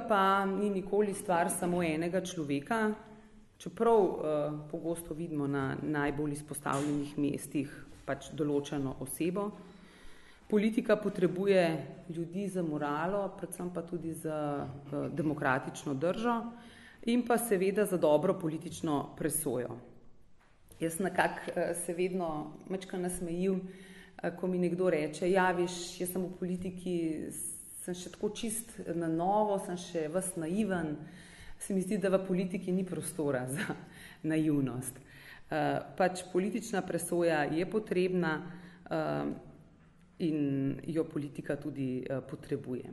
pa ni nikoli stvar samo enega človeka, čeprav pogosto vidimo na najbolj izpostavljenih mestih pač določeno osebo. Politika potrebuje ljudi za moralo, predvsem pa tudi za demokratično držo in pa seveda za dobro politično presojo. Jaz nekako se vedno majčkeno nasmejim, ko mi nekdo reče, ja, veš, jaz sem v politiki, sem še tako čist na novo, sem še ves naiven, se mi zdi, da v politiki ni prostora za naivnost. Pač politična presoja je potrebna in jo politika tudi potrebuje.